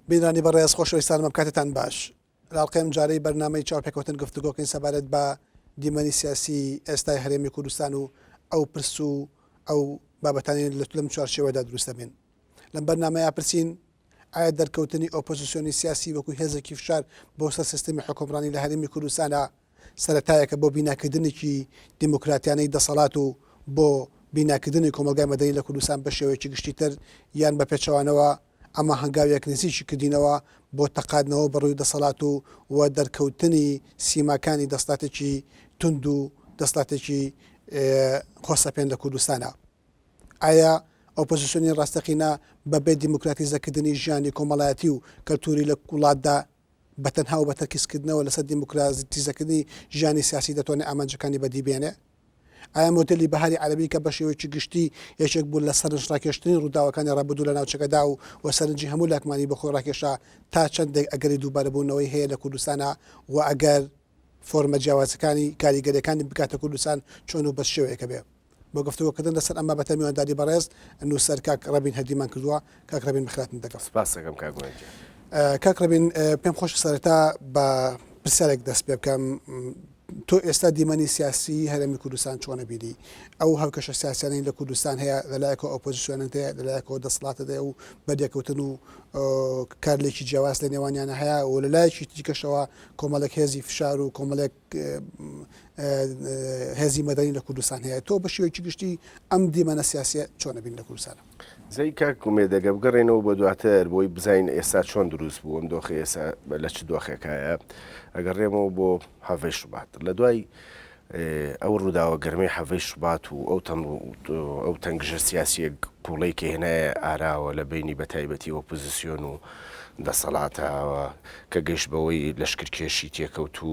بینانی بەڕێز خۆشەویستانمە بکاتتان باش لاڵقەیەم جارەی بەرنامەی چاوپێکەوتن گفتوگۆکەین سەبارەت بە دیمەنی سیاسی ئێستای هەرێمی کوردستان و ئەو پرس و ئەو بابەتانی لەم چوارچێوەدا دروست دەبێن. لەم بەرنامەیە پرسین ئایا دەرکەوتنی ئۆپۆزیسیۆنی سیاسی وەکو هێزێکی فشار بۆ سەر سیستەمی حکومڕانی لە هەرێمی کوردستانە سەرەتایەکە بۆ بیناکردنێکی دیموکراتیانەی دەسەڵات و بۆ بیناکردنی کۆمەلگای مەدەنی لە کوردستان بە شێوەیەکی گشتیتر یان بە پێچەوانەوە ئەمە هەنگاویەک نزیکی کردینەوە بۆ تەقادنەوە بەڕووی دەسەڵات و دەرکەوتنی سیماکانی دەسڵاتێکی تند و دەسڵاتێکی خۆسەپێن لە کوردستانە. ئایا ئۆپۆزیسیۆنی ڕاستەقینە بەبێ دیموکراتیزەکردنی ژیانی کۆمەڵایەتی و کەلتوری لە وڵاتدا بەتەنها و بە تەرکیزکردنەوە لەسەر دیموکراتیزەکردنی ژیانی سیاسی دەتوانێت ئامانجەکانی بەدیبێنێ؟ ئایا مۆدلی بەهاری عەرەبی کە بە شێوەیەکی گشتی یەکێک بوو لە سەرنج ڕاکێشتنی ڕووداوەکانی ڕابردوو لە ناوچەکەدا و سەرنجی هەموو لاکمانی بەخۆ ڕاکێشا تا چەندێک ئەگەری دووبارەبوونەوەی هەیە لە کوردستانە و ئەگەر فۆرمە جیاوازەکانی کاریگەریەکانی بکاتە کوردستان چۆن و بەس شێوەیەکە بێ. بۆ گفتوگۆکردن لەسەر ئەمە بەتە میوانداری بەڕێز نووسەر کاک ڕەبین هەردیمان کردووە. کاک ڕەبین بخاتن دەکەم. سپاس دەکەم کاک گوێنجی. کاک ڕەبین پێم خۆش سەرەتا بە پرسیارێک دەست پێ بکەم. تۆ ئێستا دیمەنی سیاسی هەرێمی کوردستان چۆنە بینی؟ ئەو هەڵکەشە سیاسیانەی لە کوردستان هەیە لەلایەکەوە ئۆپۆزیسیۆنت هەیە لەلایەکەوە دەسەڵاتت هەیە و بەردێکەوتن و کارلێکی جیاواز لە نێوانیانە هەیە و لەلایەکی دیکەشەوە کۆمەڵێک هێزی فشار و کۆمەڵێک هێزی مەدەنی لە کوردستان هەیە. تۆ بە شێوەیەکی گشتی ئەم دیمەنە سیاسیە چۆنە بین لە کوردستانە؟ زەی کاک کومێدەگە بگەڕێنەوە بە دواتر بۆی بزین ئێستا چۆن دروست بوو ئەم دۆخی ئێستا لە چ دۆخێکایە ئەگەڕێمەوە بۆ هەڤەی شوبات لە دوای ئەو ڕووداوە گەرمەی هەڤەی شوبات و ئەو تەنگژە سیاسیە کوڵەی کە هێنایە ئاراوە لە بینی بە تایبەتی ئۆپۆزیسیۆن و دەسەڵاتەوە کە گەشت بەوەی لەشکرکێشی تێکەوت و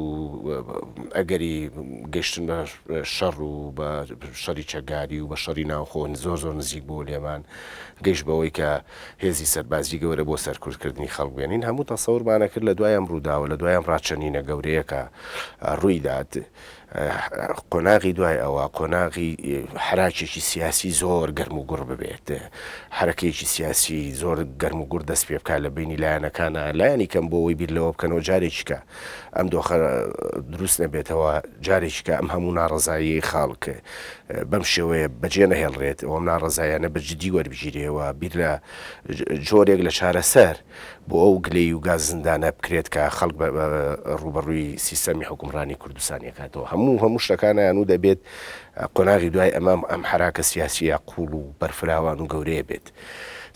ئەگەری گەشتن بە شەڕ و بە شەڕی چەگاری و بە شەڕی ناوخۆن زۆر زۆر نزیک بۆ لێمان گەشت بەوەی کە هێزی سەربازی گەورە بۆ سەرکوردکردنی خەڵکبێنین هەموو تەسەورمانە کرد لە دوایم ڕووداوە لە دوایم ڕاچەنینە گەورەیەکە ڕوویدات. قۆناغی دوای ئەوە قۆناغی حراکێکی سیاسی زۆر گەرم و گوڕ ببێت حرەکەیەکی سیاسی زۆر گەرم و گوڕ دەست پێ بکات لە بینی لایەنەکانە لایەنی کەم بۆ ئەوەی بیرلەوە بکەنەوە جارێکیکە ئەم دۆخە دروست نەبێتەوە جارێکیکە ئەم هەموو ناڕەزایی خاڵک بەم شێوەیە بەجێ نەهێڵڕێت ئەوم ناڕەزایانە بە جددی وەربژیرەوە بیر لە جۆرێک لە چارەسەر بۆ ئەو گلەی و گاز زیندانە بکرێت کە خەڵک ڕوبەڕووی سیستەمی حکومڕانی کوردستانیەکاتەوە هەموو شتەکانە یانوو دەبێت قۆناغی دوای ئەم حراکە سیاسیە قوڵ و بەرفراوان و گەورەیە بێت.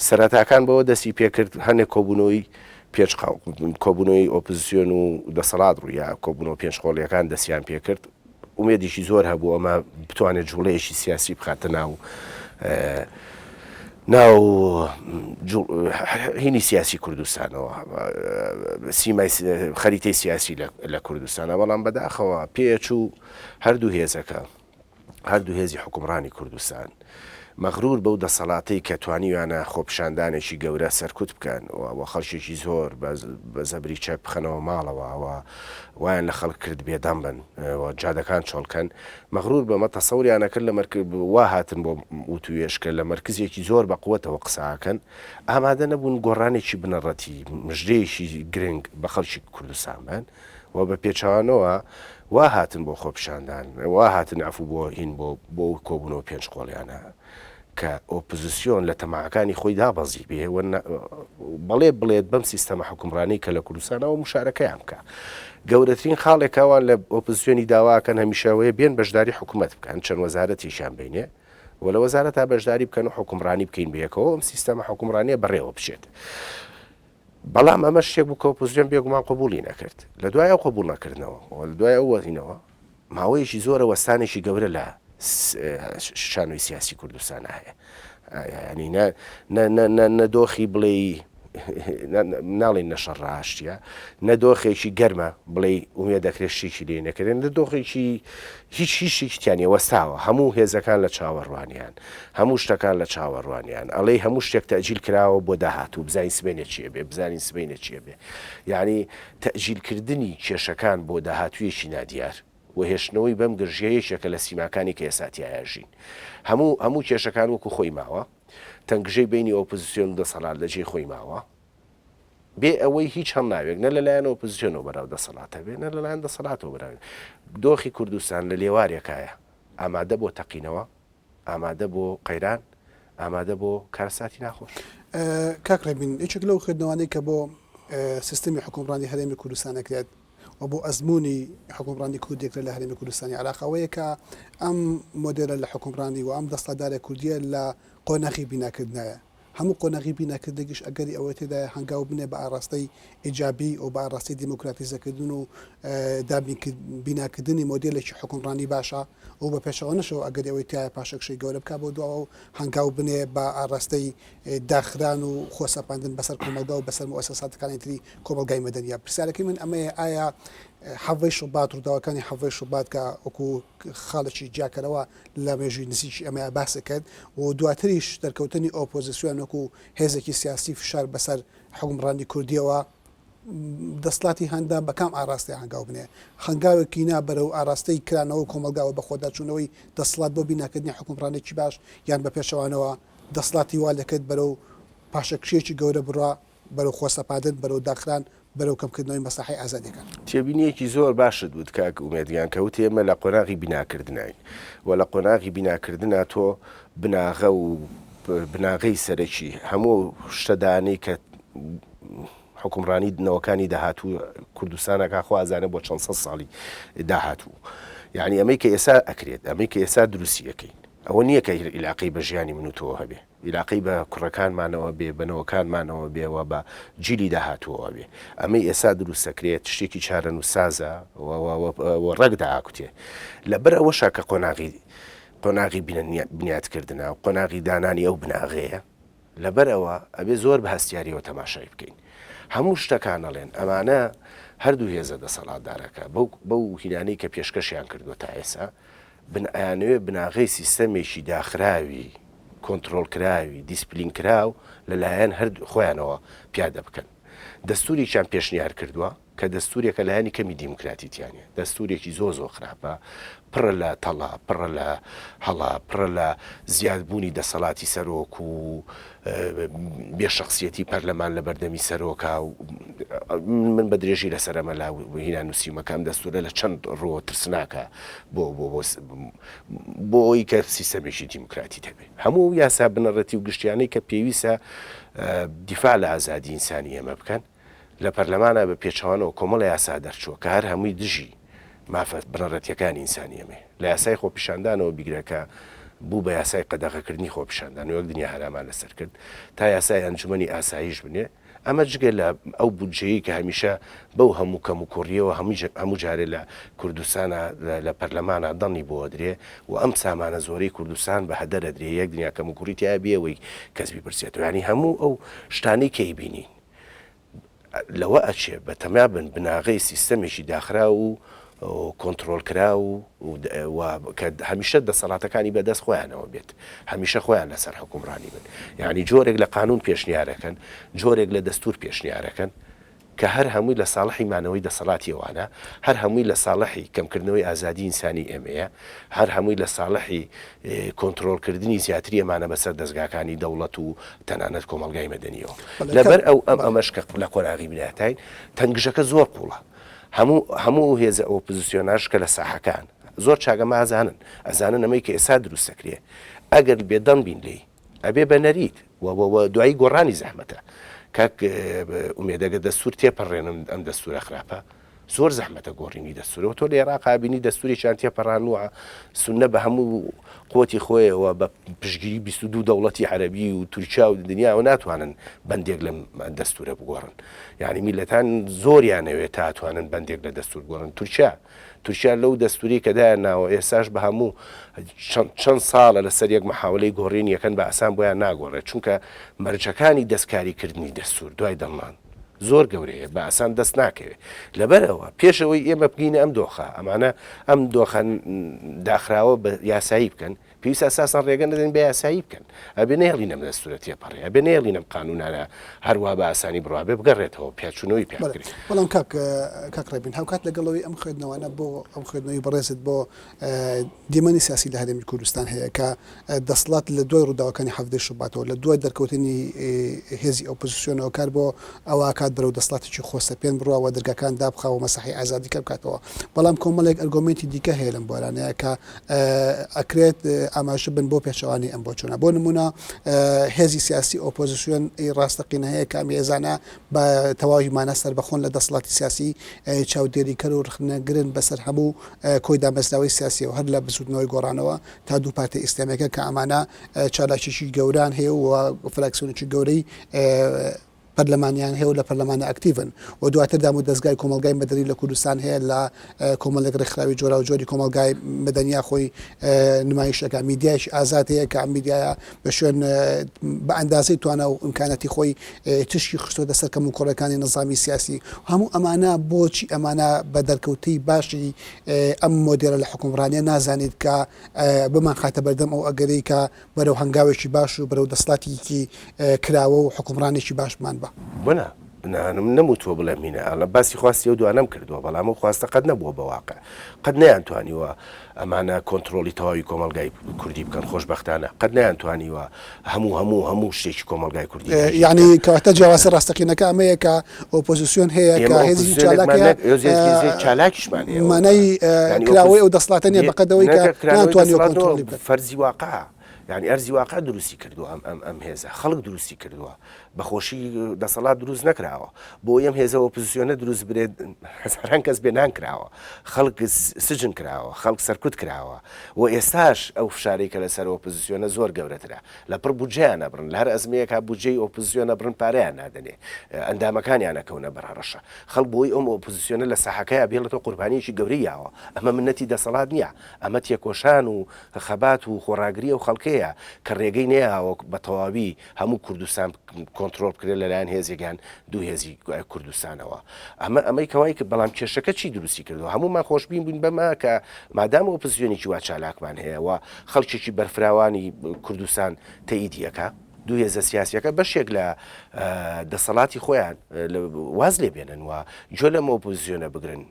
سەرەتاکان بەوە دەستی پێکرد هەندێک کۆبوونەوەی کۆبوونەوەی ئۆپۆزیسیۆن و دەسەڵات ڕوویە کۆبوونەوە پێنجخۆڵیەکان دەستیان پێکرد ومێدیشی زۆر هەبوو ئەمە بتوانێت جوڵەیەکی سیاسی بخاتە ناو هینی سیاسی کوردستانەوە سیمای خەریتەی سیاسی لە کوردستانە بەڵام بەداخەوە پێچوو هەردوو هێزەکە هەردوو هێزی حکومڕانی کوردستان مەغرور بەو دەسەڵاتەی کە توانیوانە خۆپشاندانێکی گەورە سەرکوت بکەن و خەڵکێکی زۆر بە زەبری چەپ بخەنەوە ماڵەوە وایان لە خەڵک کرد بێدەم بن جادەکان چۆڵکەن مەغرور بەمە تەسەوریانە کرد لە وا هاتن بۆ وتوێشکە لە مەرکزێکی زۆر بە قووەتەوە قساکەن ئامادە نەبوون گۆڕانێکی بنەڕەتی مژدەیەکی گرنگ بە خەڵکی کوردستان بن و بە پێچوانەوە وا هاتن بۆ خۆپشاندان وا هاتن عفو بۆ هین بۆ کۆبوونەوە پێنج قۆڵیانە کە ئۆپۆزیسیۆن لە تەماعەکانی خۆی دابەزی بێ بڵێت بەم سیستەمە حکومڕانی کە لە کوردستانەوە مشارەکەیان بکە گەورەترین خاڵێکاوان لە ئۆپۆزیسیۆنی داواکەن هەمیشەوەیە بێن بەشداری حکوومەت بکەن چەند وەزارەتیشان بینێ و لە وەزارەت تا بەشداری بکەن و حکومڕانی بکەین بەیەکەوە ئەم سیستەمە حکومڕانیە بەڕێوە بچێت. بەڵام ئەمە شتێک بوو کە ئۆپۆزیسیۆن بێگومان قبوڵی نەکرد لە دوای ئەو قبوڵ نەکردنەوە لە دوای ئەو وەرینەوە ماوەیەکی زۆرە وەستانێکی گەورە لە شانۆی سیاسی کوردستان هەیە ینی نەدۆخی بڵێ ناڵێن نەشەڕاشتیە نەدۆخێکی گەرمە بڵێ وێ دەکرێت شتێکی لێ نەکردن لە دۆخێکی هیچ شتیانێ وەستاوە هەموو هێزەکان لە چاوەڕوانیان هەموو شتەکان لە چاوەڕوانیان ئەڵێ هەموو شتێک تەجیل کراوە بۆ داهاتوو بزانین سبەینە چیە بێ بزانین سبەینە چیە بێ یعنی تەجیلکردنی کێشەکان بۆ داهاتوویەکی نادیار و هێشتنەوەی بەم گرژەیەشێکە لە سیماکانی کە ئێساتیایژین هەموو کێشەکان وەکو خۆی ماوە تەنگژەی بینی ئۆپۆزیسیۆن و دەسەڵات لەجێ خۆی ماوە بێ ئەوەی هیچ هەم ناوێت نە لەلایەن ئۆپۆزیسیۆنەوە بەراو دەسەڵاتە بێ نە لەلایەن دەسەڵاتەوە بەراو دۆخی کوردستان لە لێوارێکایە ئامادە بۆ تەقینەوە ئامادە بۆ قەیران ئامادە بۆ کارەساتی ناخۆش کاکڕێبین یەکێک لەو خوێندنەوانەی کە بۆ سیستمی حکومڕانی هەرێمی کوردستان ئەکرێت و بۆ ئەزمموی حکومڕانی کوردێکرا لە هەرێمی کوردستانی عراقەوەیە کە ئەم مۆدێرە لە حکومڕانی و ئەم دەسەڵاتدارە کوردیە لە قۆنەغی بیناکردنایە هەموو قۆنەغی بیناکردێکیش ئەگەری ئەوە تێدا هەنگاو بنێ بە ئاڕاستەی ئیجابی و بە ئاڕاستی دیموکراتیزەکردن و بیناکردنی مۆدێلێکی حکومڕانی باشە و بە پێشەوە نەشەوە ئەگەری ئەوەی تایە پاشەکشەی گەورە بکە بۆ دواوە و هەنگاو بنێ بە ئاڕاستەی داخران و خۆسەپاندن بەسەر کۆمەلگا و بەسەر مؤسساتەکانی تری کۆمەلگای مەدەنیە پرسیارەکەی من ئەمەیە ئایا حەڤەی شوبات ڕووداوەکانی حەڤەی شوبات کە وەکو خاڵێکی جیاکەرەوە لە مێژووی نزیکی ئەمەیە باسە کرد و دواتریش دەرکەوتنی ئۆپۆزیسیۆن وەکو هێزێکی سیاسی فشار بەسەر حکومڕانی کوردیەوە دەسڵاتی هەندا بەکام ئاراستی هەنگاو بنێ هەنگاوێکی نا بەرەو ئاراستەی کرانەوە کۆمەلگاوە بە خۆداچوونەوەی دەسڵات بۆ بیناکردنی حکومڕانێکی باش یان بە پێشەوانەوە دەسڵاتی وا لەکرد بەرەو پاشەکشێکی گەورە بڕوا بەرەو خۆسەپادن بەرەوە داخران بەرەو کەمکردنەوەی مەساحی ئازادیەکان تێبینیەکی زۆر باشت بود کاک ئومێدیان کەوت ئێمە لە قۆناغی بیناکردنین و لە قۆناغی بیناکردنا تۆ بناغە و بناغەی سەرەکی هەموو شتەدانەی کە حکومڕانی نەوەکانی داهاتوو کوردستانەکە خوازانە بۆ چەند سە ساڵی داهاتوو یعنی ئەمەی کە ئێستا ئەکرێت ئەمەی کە ئێستا دروستی ئەەکەین ئەوە نییە کە عیلاقەی بە ژیانی من و تۆ هەبێ عیلاقەی بە کوڕەکانمانەوە بێ بنەوەکانمانەوە بێەوە بە جیلی داهاتووەوە بێ ئەمەی ئێستا دروستەکرێت شتێکی چارە و سازە ڕێکدا ئاکوتێ لەبەر ئەوەشا کە قۆناغی بنیاتکردنە و قۆناغی دانانی ئەو بناغەیە لەبەرەوە ئەبێ زۆر بە هەستیاریەوە تەماشای بکەین هەموو شتەکانەڵێن ئەمانە هەردوو هێزە دەسەڵاتدارەکە بەو هینانەی کە پێشکەشیان کردووە تا ئێستا ئەیانوێ بناغی سیستەمێکی داخراوی کۆنتترۆلکراوی دیسپلین کراو لەلایەن هەر خۆیانەوە پیادە بکەن دەستوریان پێشنیار کردووە کە دەستورێکە لایەنی کەمی دیموکراتیتیانە دەستورێکی زۆ خراپە پڕە لە تەڵا پڕە لە هەڵا پڕە لە زیادبوونی دەسەڵاتی سەرۆک و بێشەخصیەتی پەرلەمان لە بەردەمی سەرۆکە و من بە درێژی لەسەرەمە لا هینا نووسیمەکەم دەستورە لە چەند ڕۆ ترسناکە بۆ ئەوی کە سیستەمێکی دیموکراتی هەبێت هەموو یاسا بنەڕەتی و گشتیانەی کە پێویستە دیفاع لە ئازادی ئینسانی ئێمە بکەن لە پەرلەمانە بە پێچەوانەوە کۆمەڵە یاسا دەرچووە کە هەر هەمووی دژی مافەت بنەڕەتیەکانی ئینسانی ئەمێ لە یاسای خۆپیشاندانەوە بیگرەکە بوو بە یاسای قەدەغەکردنی خۆپیشاندان وەک دنیا هەرامان لەسەر کرد تا یاسای ئەنجومەنی ئاسایش بنێ ئەمە جگە لە ئەو بودجەیە کە هەمیشە بەو هەموو کەم و کوڕیەوە هەموو جارێ لە کوردستانە لە پەرلەمانە دەڵنی بۆ درێ و ئەم سامانە زۆرەی کوردستان بە هەدەرە درێ یەک دنیا کەم و کوڕیتیا بێەوەی کەسبی پرسێتەوە ینی هەموو ئەو شتانەی کەیبینین لەوە ئەچێ بە تەما بن بناغی سیستەمێکی داخرا و کۆنتترۆلکرا و کە هەمیشە دەسەڵاتەکانی بەدەست خۆیانەوە بێت هەمیشە خۆیان لەسەر حکومڕانی بن یعنی جۆرێک لە قانون پێشنیارەکەن جۆرێک لە دەستور پێشنیارەکەن کە هەر هەمووی لە ساڵحی مانەوەی دەسەڵاتی ئەوانە هەر هەمووی لە ساڵحی کەمکردنەوەی ئازادی ئینسانی ئێمەیە هەر هەمووی لە ساڵحی کۆنتترۆلکردنی زیاتری ئەمانە بەسەر دەستگاکانی دەوڵەت و تەنانەت کۆمەلگای مەدەنیەوە لەبەر ئەو ئەمەشکە لە قۆناغی بناتین تەنگژەکە زۆر قوڵە هەموو هێزە ئۆپۆزیسیۆناش کە لە ساحەکان زۆر چاگەمە ئەزانن ئەمەی کە ئێستا دروستەکرێ ئەگەر بێدەم بین لێی ئەبێ بە نەریت دوایی گۆڕانی زەحمەتە کاک ئومێدەگە دەستور تێپەڕێنم ئەم دەستورە خراپە زۆر زەحمەتە گۆڕینی دەستورەوە تۆ لە عێراق بینی دەستوریان تێپەڕانووە سونە بە هەموو قوتی خۆیەوە بە پشگیری 22 دەوڵەتی عەرەبی و تورکیا و دنیاوە ناتوانن بەندێک لەم دەستورە بگۆڕن یعنی میلەتان زۆریانەوێت تاتوانن بەندێک لە دەستور گۆڕن تورکیا لەو دەستوری کەدایە ناوە ئێساش بە هەموو چەند ساڵە لەسەر یەک محاولەی گۆڕین یەکەن بە ئاسان بۆیان ناگۆڕێت چونکە مەرجەکانی دەستکاریکردنی دەستور دوای دەڵمان زۆر گەورەیە بە ئاسان دەست ناکەوێت لەبەرەوە پێشەوەی ئێمە بگینە ئەم دۆخە ئەمانە ئەم دۆخە داخراوە بە یاسایی بکەن پێویستە ئەساساً ڕێگە نەدەن بە یاسایی بکەن ئەبێ نێڵینە دەستورە تێپەڕێ ئەبێ نێڵینە قانونانە هەروە بە ئاسانی بڕوا بێ بگەڕێتەوە پێچوونەوەی پێکرێت. بەڵام کاکڕێبین هاوکات لەگەڵەوەی ئەم خوێندنەوەانە بۆ ئەم خوێندنەوەی بەڕێزت بۆ دیمەنی سیاسی لە هەرێمی کوردستان هەیە کە دەسەڵات لە دوای ڕووداوەکانی هەفتەی شوباتەوە لە دوای دەرکەوتنی هێزی ئۆپۆزیسیۆنەوە کار بۆ ئەوە کات بەرەو دەسەڵاتێکی خۆستە پێێن بڕواوە دەرگاکان دابخەوە مەسەحی ئازادی کە بکاتەوە بەڵام کۆمەڵێک ئەرگۆمنتی دیکە هەیە لەم بۆرانەیە کە ئەکرێت ئاماژە بن بۆ پێچەوانی ئەم بۆ چۆنە بۆ نمونە هێزی سیاسی ئۆپۆزیسیۆن ڕاستەقینە هەیە کە ئێزانە بە تەواوی مانە سەربەخۆن لە دەسەڵاتی سیاسی چاودێریکەر و ڕخنەگرن بەسەر هەموو کۆی دامەزراوەی سیاسی و هەر لە بسوودنەوەی گۆڕانەوە تا دوو پارتی ئیسلامەکە کە ئەمانە چالاکیشی گەوران هەیە و فراکسیۆنێکی گەورەی پەرلەمانیان هەیە و لە پەرلەمانە ئەکتیڤن و دواتر دام و دەستگای کۆمەلگای مەدەنی لە کوردستان هەیە لە کۆمەڵێک ڕێکخراوی جۆرا و جۆری کۆمەلگای مەدەنیا خۆی نمایشەکە میدیایش ئازاد هەیە کە میدیایە بە شوێن بە ئەندازەی توانە و ئیمکانەتی خۆی تشکی خستۆتە سەر کەم و کۆڕەکانی نظامی سیاسی هەموو ئەمانە بۆچی ئەمانە بە دەرکەوتەی باشی ئەم مۆدێرە لە حکومڕانیە نازانیت کە بمان خاتە بەردەم ئەو ئەگەرەی کە بەرەو هەنگاوێکی باش و بەرەو دەسەڵاتێکی کراوە و حکومڕانێکی باشمان بە بنا نەموتوە بڵێمینە ئەلە باسی خواستی و دوانم کردووە بەڵام و خواستە قەت نەبووە بەواقع قەت نەیانتوانیوە ئەمانە کۆنتترۆلی تەواوی کۆمەلگای کوردی بکەن خۆشببختانە قەت نەیانتوانیوە هەموو شتێکی کۆمەلگای کوردی یعنی کەواتە جیاوازە ڕاستەقینەکە ئەمەیە کە ئۆپۆزیسیۆن هەیە کە هێزی چالاکیشمان مانای کراوەی ئەو دەسەڵاتە نیە بەقەدەوەی کە ناتوانێت کۆنتترۆلی بکەن فەرزی واقع یعنی ئەرزی واقع دروستی کردووە ئەم هێزە خەڵک دروستی کردووە بەخۆشی دەسەڵات دروست نەکراوە بۆ ئەم هێزە ئۆپۆزیسیۆنە دروست برێت هەزاران کەس بێنان کراوە خەڵک سجن کراوە خەڵک سەرکوت کراوە و ئێستاش ئەو فشارەی کە لەسەر ئۆپۆزیسیۆنە زۆر گەورەترە لە پڕ بودجەیان نەبرن لە هەر ئەزمەیەک بودجەی ئۆپۆزیسیۆنە بڕن پارەیان نادەنێ ئەندامەکانیان نەکەونە بەرهەڕەشە خەڵک بۆی ئەم ئۆپۆزیسیۆنە لە ساحەکەیە بێڵێتەوە قوربانیەکی گەورەیەوە ئەمە منەتی دەسەڵات نییە ئەمە تێکۆشان و خەبات و خۆڕاگریە و خەڵکەیە کە ڕێگەی نەیەوە بە تەواوی هەموو کوردستان کۆنتترۆل بکرێت لەلایەن هێزێکیان دوو هێزی کوردستانەوە ئەمەی کەوای کە بەڵام کێشەکە چی دروستی کردەوە هەمومان خۆشببین بووین بەما کە مادام ئۆپۆزیسیۆنێکی وا چالاکمان هەیە و خەڵکێکی بەرفراوانی کوردستان تەئیدیەکە دوو هێزە سیاسیەکە بەشێک لە دەسەڵاتی خۆیان واز لێ بێنن و جۆ لەم ئۆپۆزیسیۆنە بگرن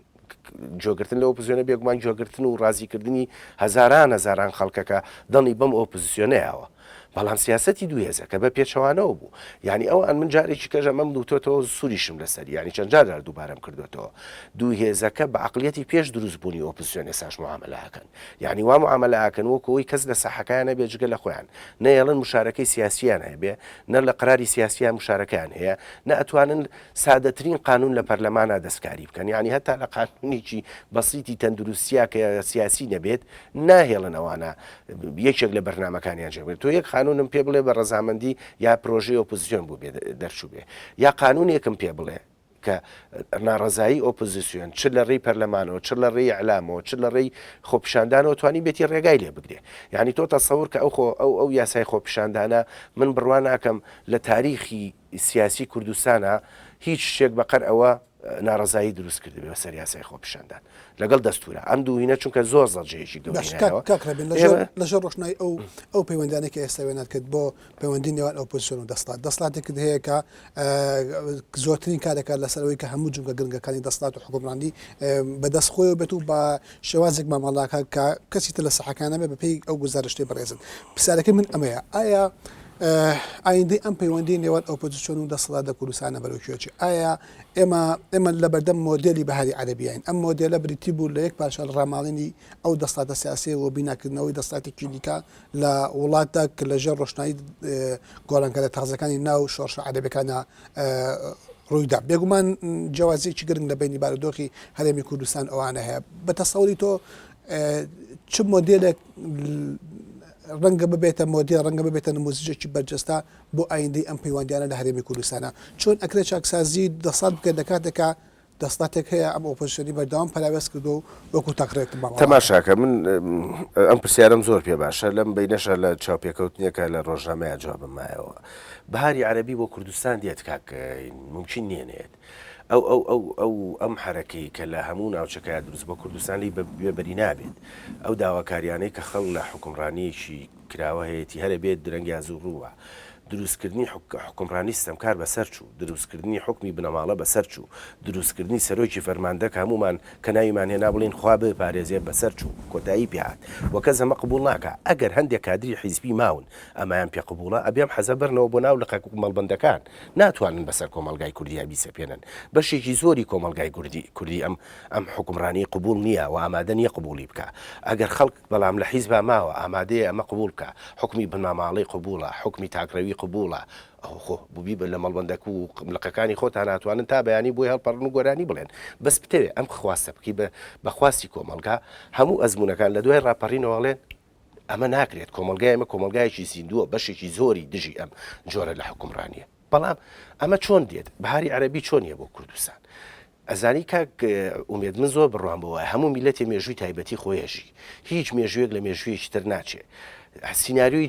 جۆگرتن لە ئۆپۆزیسیۆنە بێگومان جۆگرتن و ڕازیکردنی هەزاران خەڵکەکە دڵنی بەم ئۆپۆزیسیۆنەیەوە بەڵام سیاسەتی دوو هێزە کە بە پێچەوانەوە بوو یعنی ئەو ئەن من جارێکی کەژە مەم دووتۆتەوە سووریشم لەسەر ینی چەند جار دووبارەم کردوێتەوە دوو هێزەکە بە عقلیەتی پێش دروست بوونی ئۆپۆزیسیۆن ئێساش معاملەکەن یعنی وا معاملەکەن وەکەوەی کەس لە ساحەکانە بێ جگە لە خۆیان نەیەڵن مشارەکەی سیاسیان هەیە نە لە قراری سیاسیان مشارەکان هەیە نە ئەتوانن سادەترین قانون لە پەرلەمانە دەستکاری بکەن یعنی هەتا لە قانونێکی بەسیتی تەندروستیا کە سیاسی نەبێت ناهێڵن ئەوانە یەکێک لە بەرنامەکانیان جێبێت تۆ یەک قانونم پێ بڵێ بە ڕەزامەندی یا پرۆژەی ئۆپۆزیسیۆن بوو بێ دەرچوو بێ یا قانونێکم پێ بڵێ کە ناڕەزایی ئۆپۆزیسیۆن چ لە ڕێی پەرلەمانەوە چ لە ڕێی ئەعلامەوە چ لە ڕێی خۆپیشاندانەوە توانی بێتی ڕێگای لێ بگرێ یعنی تۆ تەسەوور کە ئەو یاسای خۆپیشاندانە من بڕوان ناکەم لە تاریخی سیاسی کوردستانە هیچ شتێک بەقەر ئەوە ناڕزایی دروست کرد بە سەر یاسای خۆپیشاندان لەگەڵ دەستورە ئەم دووینە چونکە زۆر زەرجەیەکی گەورەیە لەژێر ڕۆشنایی ئەو پەیوەندانێکی ئێستا وێنات کرد بۆ پەیوەندی نێوان ئۆپۆزیسیۆن و دەسەڵاتێکت هەیە کە زۆرترین کارێکات لەسەرەوەی کە هەموو جونگە گرنگەکانی دەسەڵات و حکومڕانی بەدەست خۆی بێت و بە شێوازێک مامەڵاکە کە کەسی تر لە سەحەکانە بێ بەپێی ئەو گزارشتێ بەڕێزن پرسیارەکە من ئەمەیە ئایا ئایندەی ئەم پەیوەندی نێوان ئۆپۆزیسیۆن و دەسەڵات لە کوردستانە بەرەوکوێکی ئایا ئێمە لە بەردەم مۆدێلی بەهاری عەرەبیین ئەم مۆدێلە بریتی بوو لە یەک پاشە ڕاماڵینی ئەو دەسەڵاتە سیاسی و بیناکردنەوەی دەسەڵاتێکی دیکە لە وڵاتە کە لەژێر ڕۆشنایی گۆڕانکارە تازەکانی ناو شۆڕشە عەرەبیەکانە ڕوویدا بێگومان جیاوازێکی گرنگ لە بینی بارودۆخی هەرێمی کوردستان ئەوانە هەیە بە تەسەووری تۆ چ مۆدێلێک ڕەنگە ببێتە مۆدیل ڕەنگە ببێتە نموزجێکی بەرجەستا بۆ ئایندەی ئەم پەیوەندیانە لە هەرێمی کوردستانە چۆن ئەکرێت چاکسازی دەسەڵات بکرێت لە کاتێکە دەسەڵاتێک هەیە ئەم ئۆپۆزیسیۆنی بەردەوام پەراوێز کردو و وەکو تەقرێت تەماشاکە من ئەم پرسیارم زۆر پێ باشە لەم بینەشە لە چاوپێکەوتنیەکە لە ڕۆژنامەیە جوابم مایەوە بەهاری عەرەبی بۆ کوردستان دێت کاک ممکن نیێنێت ئەو ئەم حرەکەی کە لە هەموو ناوچەکە دروست بە کوردستانی بێبەری نابێت ئەو داواکاریانەی کە خەڵ لە حکومڕانیەکی کراوە هەیەی هەرە بێت درەنگی زوو ڕووە دروستکردنی حکومڕانی سیستەمکار بەسەر چوو دروستکردنی حکمی بنەماڵە بەسەر چوو دروستکردنی سەرۆکی فەرماندەکە هەمومان کە ناویمان هێنا بڵین خوا بپارێزێ بەسەر چوو کۆتایی پێهات وەکە زەمە قبول ناکە ئەگەر هەندێک کادری حیزبی ماون ئەمایان پێ قبوڵە ئەبێم حەزە بەرنەوە بۆ ناو لە مەڵبەندەکان ناتوانن بەسەر کۆمەلگای کوردیا بیسەپێنن بەشێکی زۆری کۆمەلگای کوردی ئەم حکومڕانی قبول نییە و ئامادە نییە قبولی بکە ئەگەر خەڵک بەڵام لە حیزبا ماوە ئامادەیە ئەمە قبول بکە حکمی بنەماڵەی قبوڵە حکمی تاکڕەوی قبوڵە خۆ بووبی لە مەڵبەندەک و ملقەکانی خۆتان ناتوانن تا بەیانی بۆی هەڵپەڕن و گۆرانی بڵێن بەس بتەوێت ئەم خواستە بکەی بەخواستی کۆمەلگا هەموو ئەزمونونەکان لە دوای ڕاپەڕینەوەڵێن ئەمە ناکرێت کۆمەلگای ئەمە کۆمەلگایەکی زیندووە بەشێکی زۆری دژی ئەم جۆرە لە حکومڕانیە بەڵام ئەمە چۆن دێت بەهاری عەرەبی چۆنیە بۆ کوردستان ئەزانی کاک ئومێد من زۆر بڕوان بەوە هەموو میلەتی مێژووی تایبەتی خۆیەژی هیچ مێژوویەک لە مێژوویەکی تر ناچێت سینناریۆی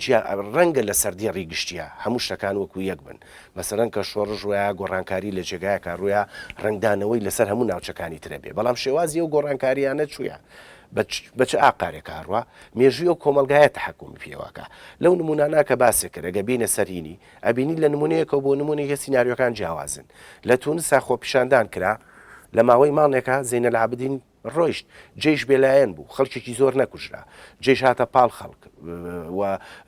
ڕەنگە لە سەردی ڕیگشتیە هەموو شتەکان وەکو یەک بن مەسەرەن کە شۆڕژ ڕۆیە گۆڕانکاری لە جێگایەکە ڕوویە ڕنگدانەوەی لەسەر هەموو ناوچەکانی ترە بێ بەڵام شێوازی ئەو گۆڕانکاریانە چوویە بەچ ئاقارێک هاڕوە مێژوی ئەو کۆمەلگایە تەحکومی پێوەکە لەو نمونانە کە باسێک کرد ئەگە بینە سەرینی ئەبینی لە نمونەیەکە بۆ نمونەیە سینناریۆکان جیاوازن لە تونسا خۆپیشاندان کرا لە ماوەی ماڵێکە زینە العابدین ڕۆیشت جێش بێلایەن بوو خەڵکێکی زۆر نەکوژرا جێش هاتە پاڵ خەڵک و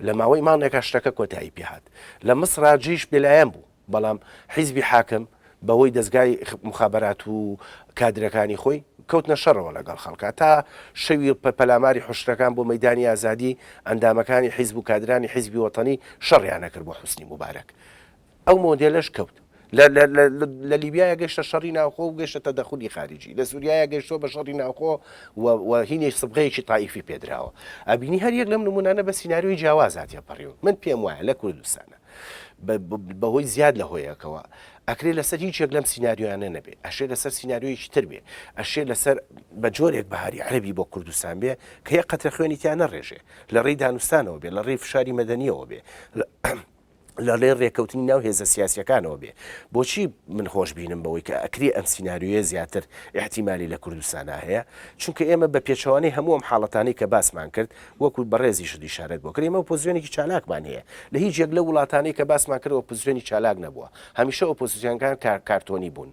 لە ماوەی ماڵێکە شتەکە کۆتایی پێهات لە مسرا جێش بێلایەن بوو بەڵام حیزبی حاکم بەوەی دەستگای مخابرات و کادرەکانی خۆی کەوتنە شەڕەوە لەگەڵ خەڵکە تا شەوی پەلاماری حوشتەکان بۆ مەیدانی ئازادی ئەندامەکانی حیزب و کادرانی حیزبی وەتەنی شەڕیان نەکرد بۆ حوسنی مبارەک ئەو مۆدێلەش کەوت لە لیبیایە گەشتە شەڕی ناوخۆ و گەشتە تەدەخولی خارجی لە سووریایە گەشتۆ بە شەڕی ناوخۆ و هینێک سبغەیەکی تایفی پێدراوە ئەبینی هەر یەک لەم نمونانە بە سینناریۆی جیاوازاتیە پەڕیون من پێم وایە لە کوردستانە بەهۆی زیاد لە هۆیەکەوە ئەکرێ لەسەر هیچێک لەم سینناریۆیانە نەبێ ئەشێ لەسەر سینناریۆیەکی تر بێ ئەشێ لەسەر بە جۆرێک بەهاری عەرەبی بۆ کوردستان بێ کە یەک قەترە خوێنیتیان نەڕێژێ لە ڕێی دانوستانەوە بێ لە ڕێی فشاری مەدەنیەوە بێ لە لێ ڕێکەوتنی ناو هێزە سیاسیەکانەوە بێ بۆچی من خۆش بینم بەوەی کە ئەکری ئەم سینناریۆیە زیاتر احتیمالی لە کوردستانە هەیە چونکە ئێمە بە پێچەوانەی هەموو ئەم حاڵەتانەی کە باسمان کرد وەکو بەڕێزی شدی شارەت بۆ کرد ئێمە ئۆپۆزیۆنێکی چالاکمان هەیە لە هیچ یەک لە وڵاتانەی کە باسمان کرد ئۆپۆزیۆنی چالاک نەبووە هەمیشە ئۆپۆزیۆنەکان کارتۆنی بوون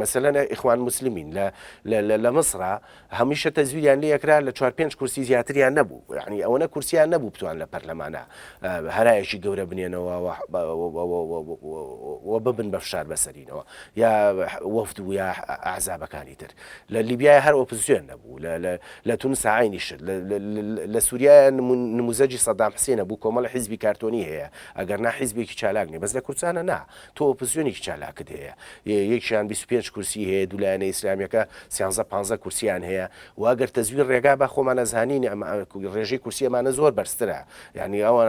مەسەلەن ئیخوان مسلمین لە مسرا هەمیشە تەزویریان لێ یەکرا لە 4-5 کورسی زیاتریان نەبوو یعنی ئەوەنە کورسیان نەبوو بتوان لە پەرلەمانە هەرایەکی گەورە بنێنەوە و ببن بە فشار بەسەرینەوە یا وەفد و یا ئەعزابەکانی تر لە لیبیای هەر ئۆپۆزیۆن نەبوو لە تونس عینیش لە سووریا نموزەجی سەدام حسێنە بوو کۆمەڵە حیزبی کارتۆنی هەیە ئەگەر نا حیزبێکی چالاک نیە بەس لە کوردستانە نا تۆ ئۆپۆزیۆنێکی چالاکت هەیە یەکیان 25 کورسی هەیە دوولایەنە ئیسلامیەکە 13-15 کورسیان هەیە و ئەگەر تەزویر ڕێگا بە خۆمانە زانین ڕێژەی کورسیەمانە زۆر بەرزترە یعنی ئەوە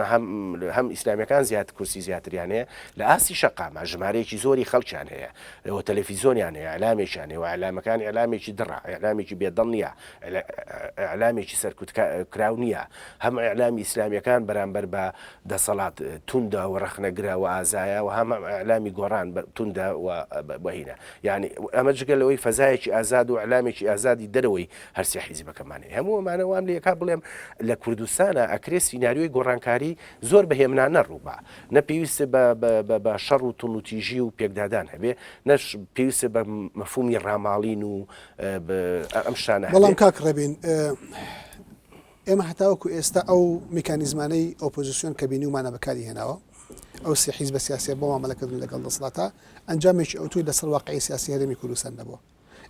هەم ئیسلامیەکان زیات کورسی زیاتریان هەیە لە ئاسی شەقامە ژمارەیەکی زۆری خەڵکیان هەیە ئەوە تەلەڤیزۆنیان هەیە ئەعلامێکیان هەیە و ئەعلامەکان ئەعلامێکی دڕە ئەعلامێکی بێدڵ نییە ئەعلامێکی سەرکوتکراو نییە هەم ئەعلامی ئیسلامیەکان بەرامبەر بە دەسەڵات توندە و ڕەخنەگرە و ئازایە و هەم ئەعلامی گۆڕان توندە وهینە یعنی ئەمە جگە لەوەی فەزایەکی ئازاد و ئەعلامێکی ئازادی دەرەوەی هەرسێ حیزبەکەمان هەیە هەموو ئەمانە وام لە یەکا بڵێم لە کوردستانە ئەکرێ سینناریۆی گۆڕانکاری زۆر بەهێمنان نەڕووبە نەپێویستە بە شەڕ و توڵوتیژی و پێکدادان هەبێ نەش پێویستە بە مەفهومی ڕاماڵین و ئەم شتانە بەڵام کاک ڕەبین ئێمە هەتاوەکو ئێستا ئەو میکانیزمانەی ئۆپۆزیسیۆن کە بینیومانە بەکاری هێناوە ئەو سێ حیزبە سیاسی بۆ مامەلەکردن لەگەڵ دەسەڵاتە ئەنجامێکی ئەوتوی لەسەر واقعی سیاسی هەرێمی کوردستان نەبووە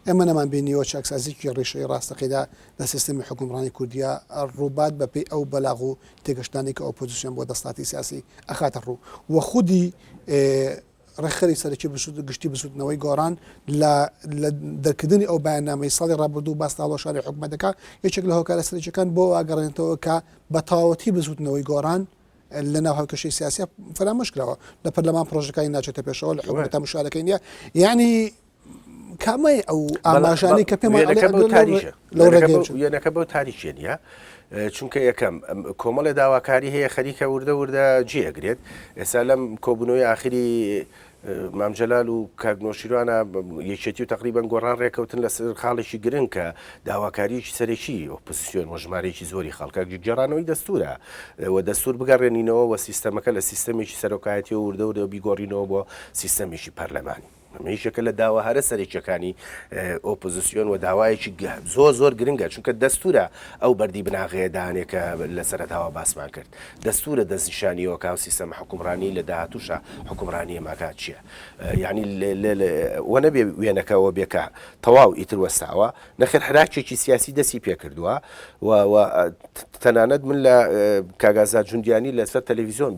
ئێمە نەمان بینیەوە چاکسازیی ڕێشەی ڕاستەقیدا لە سیستمی حکومڕانی کوردیا ڕووبات بەپێی ئەو بەلاغ و تێگەشتانی کە ئۆپۆزیسیۆن بۆ دەسەڵاتی سیاسی ئەخاتە ڕوو وە خودی ڕێخەری سەرەکی گشتی بسوودنەوەی گۆڕان لە دەرکردنی ئەو بەیاننامەی ساڵی ڕابردوو باستاڵۆشاری حکوومەتەکە یەکێک لە هۆکارە سەرەکیەکان بۆ ئاگەڕێنێتەوە کە بە تەواوەتی بسوودنەوەی گۆڕان لە ناو هەڵکەشەی سیاسی فەرامۆش کراوە لە پەرلەمان پرۆژەکانی ناچێتە پێشەوە لە حکوومەتە مشارەکەی نیە یعنی کامەی ئەو ئاماژانەی کە پێمان یەنەکە بەو تاریخیە نیە چونکە یەکەم کۆمەڵی داواکاری هەیە خەریکە وردە جێگرێت ئێستا لەم کۆبوونەوەی ئاخری مامجلال و کاگنۆشیروانە یەکێتی و تقریبان گۆڕان ڕێکەوتن لەسەر خاڵێکی گرنگ کە داواکاریی سەرێکی ئۆپۆزیسیۆن و ژمارەیەکی زۆری خەڵکە گەڕانەوەی دەستورە و دەستور بگەڕێنینەوە و سیستەمەکە لە سیستەمێکی سەرۆکایەتی و وردە بیگۆڕینەوە بۆ سیستەمێکی پەرلەمانی هیچەکە لە داوا هەرە سەرێکیەکانی ئۆپۆزیسیۆن و داوایەکی زۆر گرنگە چونکە دەستورە ئەو بەردی بناغەیەدانێکە لە سەرەتاوە باسمان کرد دەستورە دەستنیشانیەوە کاو سیستەمە حکومڕانی لە داهاتووشە حکومڕانی ئەماکات چییە یعنی وە نەبێ وێنەکەەوە بێکە تەواو ئیتر وەستاوە نەخێر حراکێکی سیاسی دەستی پێ کردووە و تەنانەت من لە کاگازات جوندیانی لەسەر تەلەڤیزیۆن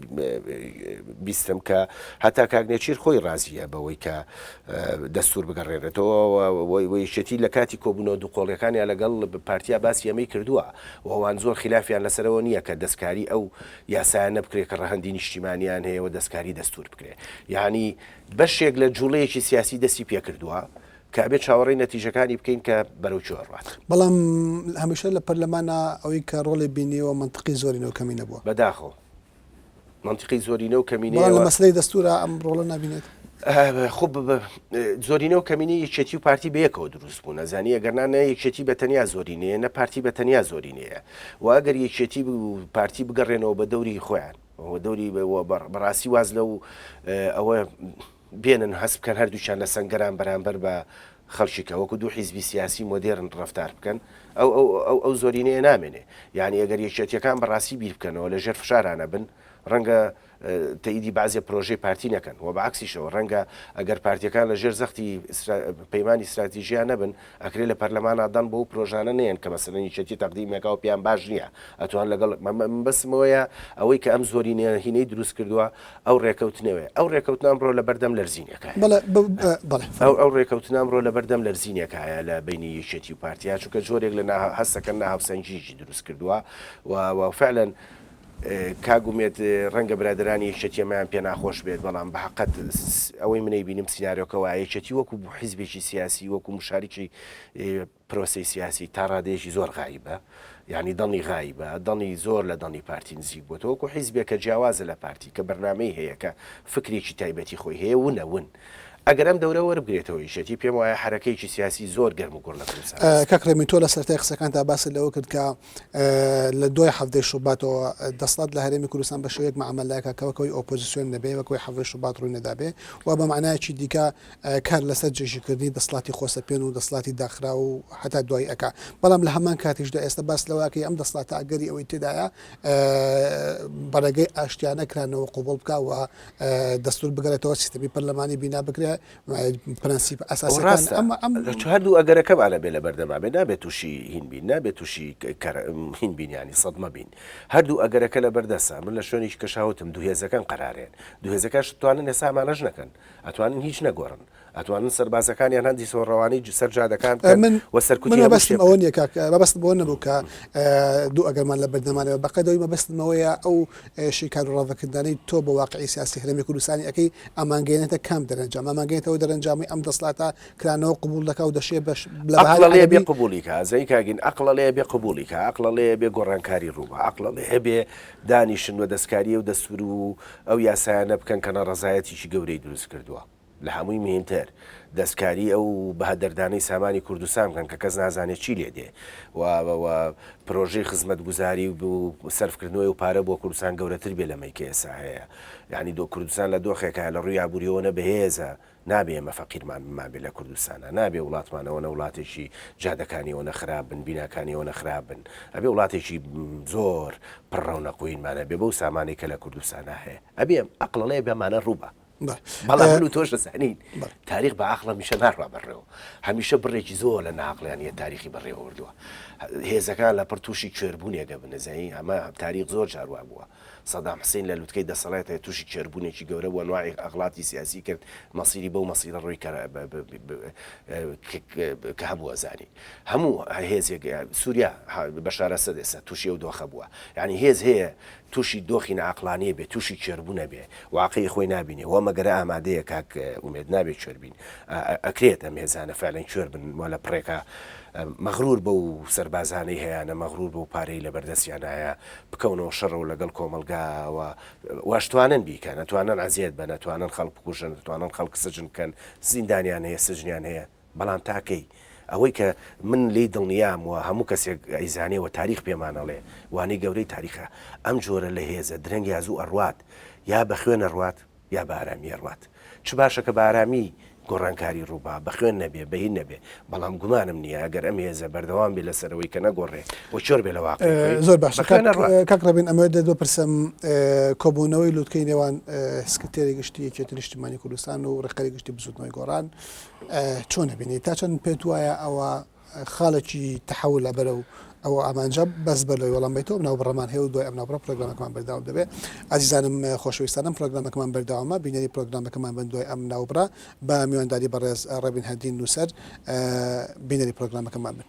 بیستم کە هەتا کاگنێچیر خۆی ڕازیە بەوەی کە دەستور بگەڕێنێتەوە وەیشەتی لە کاتی کۆبوونەوە دووقۆڵیەکانیان لەگەڵ پارتیا باسی ئەمەی کردووە وەوان زۆر خلافیان لەسەرەوە نییە کە دەستکاری ئەو یاسایانە بکرێت کە ڕەهەندی نیشتیمانیان هەیە و دەستکاری دەستور بکرێت یعنی بەشێک لە جوڵەیەکی سیاسی دەستی پێ کردووە کابێت چاوەڕێی نەتیجەکانی بکەین کە بەرەو ڕات بەڵام هەمیشە لە پەرلەمانە ئەوەی کە ڕۆڵی بینیەوە منطقی زۆرینەوە کەمی نەبووە بەداخۆ منطقی زۆرینە و کەمینە لە مەسلەی دەستورە ئەم ڕۆڵە نبینێت خب زۆرینە و کەمینی یەکێتی و پارتی بەیەکەوە دروست بوو نەزانی ئەگەرنانە یەکێتی بە تەنیا زۆرینەیە نە پارتی بە تەنیا زۆرینەیە و ئەگەر یەکێتی پارتی بگەڕێنەوە بە دەوری خۆیان دەوری بەڕاستی واز لەو ئەوە بێنن هەست بکەن هەردووچان لە سەنگەران بەرامبەر بە خەڵکیکە وەکو دوو حیزبی سیاسی مۆدێرن ڕفتار بکەن ئەو زۆرینەیە نامێنێ یعنی ئەگەر یەکێتیەکان بەڕاستی بیر بکەنەوە لە ژێر فشارانە بن ڕەنگە تەیدی بازێ پرۆژەی پارتی نەکەن و بەعکسیشەوە ڕەنگە ئەگەر پارتیەکان لە ژێر زەختی پەیمانی استراتیژیان نەبن ئەکرێت لە پەرلەمانادان بۆ پرۆژانە نێن کە مەسەلەن یەکێتی تەقدیمێکا و پیان باش نییە ئەتوان لەگەڵ بەسمەوەیە ئەوەی کە ئەم زۆرینە هینەی دروست کردووە ئەو ڕێکەوتنەوەی ئەو ڕێکەوتن ئەمڕۆ لە بەردەم لەرزینەکە ئەو ڕێکەوتن ئەمڕۆ لە بەردەم لەرزینەکەیە لە بینی یەکێتی و پارتیا چونکە جۆرێک لە هەستەکە ناهاوسەنجیی دروست کردووە و فعلەن کاگومێت ڕەنگە برادرانی یەکێتیەمەیان پێ ناخۆش بێت بەڵام بە حقت ئەوەی منەی بینیم سیناریۆکەوە یەکێتی وەکو حیزبێکی سیاسی وەکو مشارێکی پرۆسی سیاسی تا ڕادێژی زۆر غایبە یعنی دڵنی غایبە دڵنی زۆر لە دڵنی پارتی نزیک بووەوە وەکو حیزبێک کە جیاوازە لە پارتی کە بەرنامەی هەیە کە فکرێکی تایبەتی خۆی هەیە ونەون ئەگەر ئەم دەورە وەربگرێتەوە یەکێتی پێم وایە حرەکەیکی سیاسی زۆر گەرم و گوڕ لە کوردستان کاکڕێمی تۆ لە سەرەتای قسەکان تا باست لەوە کرد کە لە دوای هەفتەی شوباتەوە دەسەڵات لە هەرێمی کوردستان بە شێوەیەک مەعامەلەیەکە کەوەکەوەی ئۆپۆزیسیۆن نەبێ وەکوی هەفتەی شوبات ڕووی نەدابێ و بە معنایەکی دیکە کار لەسەر جێژیکردنی دەسەڵاتی خۆسەپێن و دەسەڵاتی داخرا و هەتا دوای ئەکا بەڵام لە هەمان کاتیشدا ئێستا باس لەوەکەی ئەم دەسەڵاتە ئەگەری ئەوەی تێدایە بەڕێگەی ئاشتیانەکرانەوە قوبڵ بکە و دەستور بگەرێتەوە سیستەمی پەرلەمانی بینا بکرێ پرەنسیپ ئەساسەکان هەردوو ئەگەرەکە باە بێ لە بەردەما بێ نابێت تووشی هین بین نابێت تووشی هین بینیانی سەدمە بین هەردوو ئەگەرەکە لە بەردەسا من لە شوێنێکی کەشاوتم دوهێزەکان قەرارێن دوهێزەکەش توانن ێستا ئامانەش نەکەن ئەتوانن هیچ نەگۆڕن ئەتوانن سەربازەکانیان هەندی سۆڕەوانی سەرجادەکان وەسەرکوتی بەستم ئەوە نیە بەبەست بۆ نەبوو کە دوو ئەگەرمان لە بەردەمانەوە بەقەدەوەی مەبەستمەوەیە ئەو شیکار و ڕاوەکردانەی تۆ بە واقعی سیاسی هەرێمی کوردستانی ئەەکەی ئەمانگەێنێتە کام دەرەنجام ئەمانگەێتەوە دەرەنجامی ئەم دەسڵاتە کرانەوە قبول دەکە و دەشێ بەش لێ بێ قبولیکە زەی کاگین ئەقلە لێ بێ قبولیکە ئەقلە لێ بێ گۆڕانکاری ڕووبە ئەقلە لێ هەبێ دانیشن و دەستکاری و دەستور و ئەو یاسایانە بکەن کەنە ڕزایەتیشی گەورەی دروست کردووە لە هەمووی مهمتر دەستکاری ئەو بەهدەردانەی سامانی کوردستان بکەن کە کەس نازانێت چی لێ دێ و پرۆژەی خزمەتگوزاری و سەرفکردنەوەی و پارە بۆ کوردستان گەورەتر بێ لەمەی کە ئێستا هەیە یعنی دۆ کوردستان لە دۆخێکە لە ڕووی یابووریەوە بەهێزە نابێ ئێمە فەقیرمان مابێ لە کوردستانە نابێ وڵاتمانەوە وڵاتێکی جادەکانیەوە نەخراب بن بیناکانیەوە نەخراب بن ئەبێ وڵاتێکی زۆر پڕڕەونەقوینمانە بێ بەو سامانێک کە لە کوردستانە هەیە ئەبێ ئەقلەڵێ بێمانە ڕووبە بەڵام تۆش دەزانین تاریخ بە عقڵە میشە ناڕوا بەڕێەوە هەمیشە بڕێکی زۆر لە ناقلیانیە تاریخی بەڕێوە وردووە هێزەکان لە پڕ تووشی کوێربوونێکە بنەزایی ئەمە تاریخ زۆر جاروا بووە سەدام حوسێن لە لوتکەی دەسەڵاتە تووشی کوێربوونێکی گەورە بووە نوعی ئەغڵاتی سیاسی کرد مەسیری بەو مەسیرە ڕووی کە هەبووە زانی هەموو هێزێک سووریا بەشارە سەد ئێستا تووشی ئەو دۆخە بووە یعنی هێز هەیە تووشی دۆخی نەعقلانیە بێ تووشی کوێربوونە بێ واقعی خۆی نبینێ وە مەگەرە ئامادەیە کاک ئومێد نابێت کوێربین ئەکرێت ئەم هێزانە فعلەن کوێر بن وە لە پڕێکە مەغرور بە و سەربازانەی هەیەە مەغرور بە و پارەی لە بەردەستیانایە بکەونەوە شەڕ و لەگەڵ کۆمەلگاوە واشتوانن بیکە نەتوانن ئازیێت بە نەتوانن خەڵک بکوژن نتوانن خەڵک سجن بکەن زیندانیان هەیە سجنیان هەیە بەڵام تاکەی ئەوەی کە من لی دڵنیام وە هەموو کەسێک ئەیزانێەوە تاریخ پێمانەڵێ وانەی گەورەی تاریخە ئەم جۆرە لە هێزە درەنگی ئازوو ئەڕوات یا بە خوێن ئەڕوات یا بە ئارامی ئەڕوات چ باشە کە بە ئارامی گۆڕانکاری ڕووبا بە خوێن نەبێ بەهین نەبێ بەڵام گومانم نییە ئەگەر ئەم هێزە بەردەوام بێ لەسەرەوەی کە نەگۆڕێ بۆ چۆر بێ لە واقع زۆر باش کاکڕبین ئەمە دۆ پرسم کۆبوونەوەی لوتکەی نێوان سکرتێری گشتی یەکێتی نیشتیمانی کوردستان و ڕێکخەری گشتی بزوتنەوەی گۆڕان چۆن نەبینی تا چەند پێت وایە ئەوە خاڵێکی تەحول لە بەرە و ئەوە ئامانجە بەس بەر لەوەی وەڵام بیتەوە ناو بڕەمان هەیە و دوای ئەم ناوبڕە پرۆگرامەکەمان بەرداوام دەبێت ئازیزانم خۆشەویستانم پرۆگرامەکەمان بەرداوامە بینەری پرۆگرامەکەمان بن دوای ئەم ناوبڕە بە میوانداری بەڕێز ڕەبین هەدین نووسەر بینەری پرۆگرامەکەمان بن.